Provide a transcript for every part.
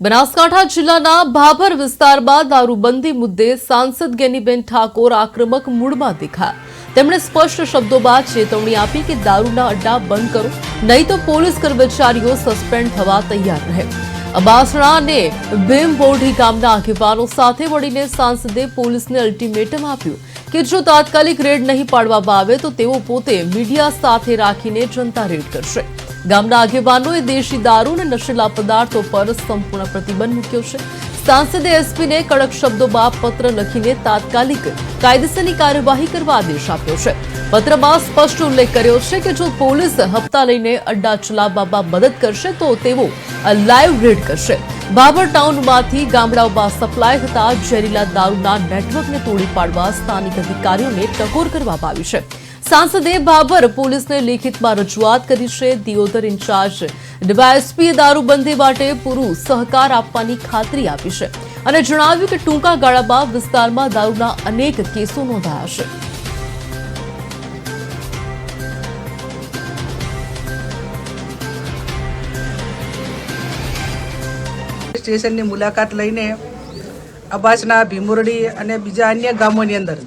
બનાસકાંઠા જિલ્લાના ભાભર વિસ્તારમાં દારૂબંધી મુદ્દે સાંસદ ગેનીબેન ઠાકોર આક્રમક મૂડમાં દેખાયા। તેમણે સ્પષ્ટ શબ્દોમાં ચેતવણી આપી કે દારૂના અડ્ડા બંધ કરો, નહીં તો પોલીસ કર્મચારીઓ સસ્પેન્ડ થવા તૈયાર રહે। અબાસણા અને ભીમબોઢી ગામના આગેવાનો સાથે મળીને સાંસદે પોલીસને અલ્ટિમેટમ આપ્યું કે જો તાત્કાલિક રેડ નહીં પાડવામાં આવે તો તેઓ પોતે મીડિયા સાથે રાખીને જનતા રેડ કરશે। ગામના આગેવાનોએ દેશી દારૂ અને નશીલા પદાર્થો પર સંપૂર્ણ પ્રતિબંધ મૂક્યો છે। સાંસદે એસપીને કડક શબ્દોમાં પત્ર લખીને તાત્કાલિક કાયદેસરની કાર્યવાહી કરવા આદેશ આપ્યો છે। પત્રમાં સ્પષ્ટ ઉલ્લેખ કર્યો છે કે જો પોલીસ હપ્તા લઈને અડ્ડા ચલાવવામાં મદદ કરશે તો તેઓ લાઈવ રેડ કરશે। ભાભર ટાઉનમાંથી ગામડાઓમાં સપ્લાય થતા ઝેરીલા દારૂના નેટવર્કને તોડી પાડવા સ્થાનિક અધિકારીઓને ટકોર કરવામાં આવી છે। સાંસદે ભાભર પોલીસને લેખિતમાં રજૂઆત કરી છે। દિયોદર ઇન્ચાર્જ ડીવાયએસપીએ દારૂબંધી માટે પૂરું સહકાર આપવાની ખાતરી આપી છે અને જણાવ્યું કે ટૂંકા ગાળામાં વિસ્તારમાં દારૂના અનેક કેસો નોંધાયા છે। સ્ટેશનની મુલાકાત લઈને અબાસના ભીમોરડી અને બીજા અન્ય ગામોની અંદર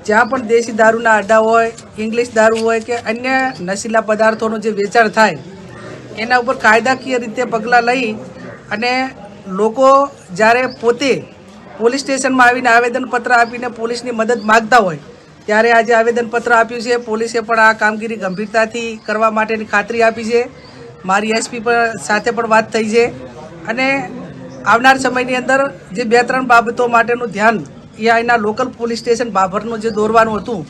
જ્યાં પણ દેશી દારૂના અડ્ડા હોય, ઇંગ્લિશ દારૂ હોય કે અન્ય નશીલા પદાર્થોનું જે વેચાણ થાય એના ઉપર કાયદાકીય રીતે પગલાં લઈ અને લોકો જ્યારે પોતે પોલીસ સ્ટેશનમાં આવીને આવેદનપત્ર આપીને પોલીસની મદદ માગતા હોય ત્યારે આજે આવેદનપત્ર આપ્યું છે। પોલીસે પણ આ કામગીરી ગંભીરતાથી કરવા માટેની ખાતરી આપી છે। મારી એસપી સાથે પણ વાત થઈ છે અને આવનાર સમયની અંદર જે 2-3 બાબતો માટેનું ધ્યાન એ અહીંના લોકલ પોલીસ સ્ટેશન ભાભરનું જે દોરવાનું હતું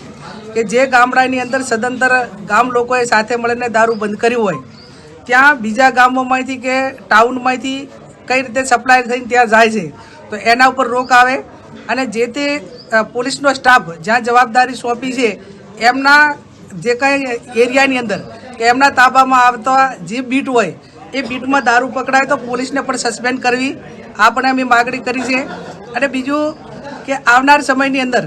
કે જે ગામડાની અંદર સદંતર ગામ લોકોએ સાથે મળીને દારૂ બંધ કર્યું હોય ત્યાં બીજા ગામોમાંથી કે ટાઉનમાંથી કઈ રીતે સપ્લાય થઈને ત્યાં જાય છે તો એના ઉપર રોક આવે અને જે તે પોલીસનો સ્ટાફ જ્યાં જવાબદારી સોંપી છે એમના જે કંઈ એરિયાની અંદર કે એમના તાબામાં આવતા જે બીટ હોય એ બીટમાં દારૂ પકડાય તો પોલીસને પણ સસ્પેન્ડ કરવી આ પણ અમે માગણી કરી છે। અને બીજું કે આવનાર સમયની અંદર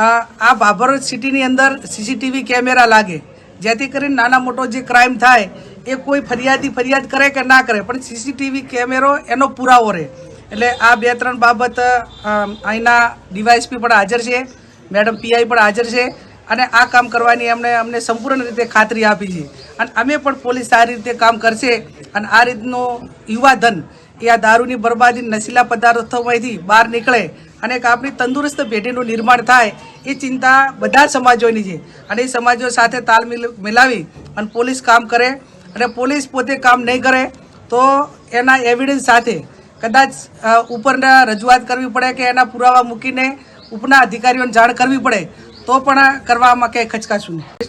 આ ભાભર સિટીની અંદર સીસીટીવી કેમેરા લાગે જેથી કરીને નાના મોટો જે ક્રાઇમ થાય એ કોઈ ફરિયાદ કરે કે ના કરે પણ સીસીટીવી કેમેરો એનો પુરાવો રહે। એટલે આ 2-3 બાબત અહીંના ડીવાયએસપી પણ હાજર છે, મેડમ પીઆઈ પણ હાજર છે અને આ કામ કરવાની અમને સંપૂર્ણ રીતે ખાતરી આપી છે અને અમે પણ પોલીસ સારી રીતે કામ કરશે અને આ રીતનું યુવાધન એ આ દારૂની બરબાદી નશીલા પદાર્થોમાંથી બહાર નીકળે અને એક આપણી તંદુરસ્ત પેઢીનું નિર્માણ થાય એ ચિંતા બધા સમાજોની છે અને એ સમાજો સાથે તાલ મિલાવી અને પોલીસ કામ કરે અને પોલીસ પોતે કામ નહીં કરે તો એના એવિડન્સ સાથે કદાચ ઉપરના રજૂઆત કરવી પડે કે એના પુરાવા મૂકીને ઉપરના અધિકારીઓને જાણ કરવી પડે તો પણ કરવામાં કંઈ ખચકાશું નહીં।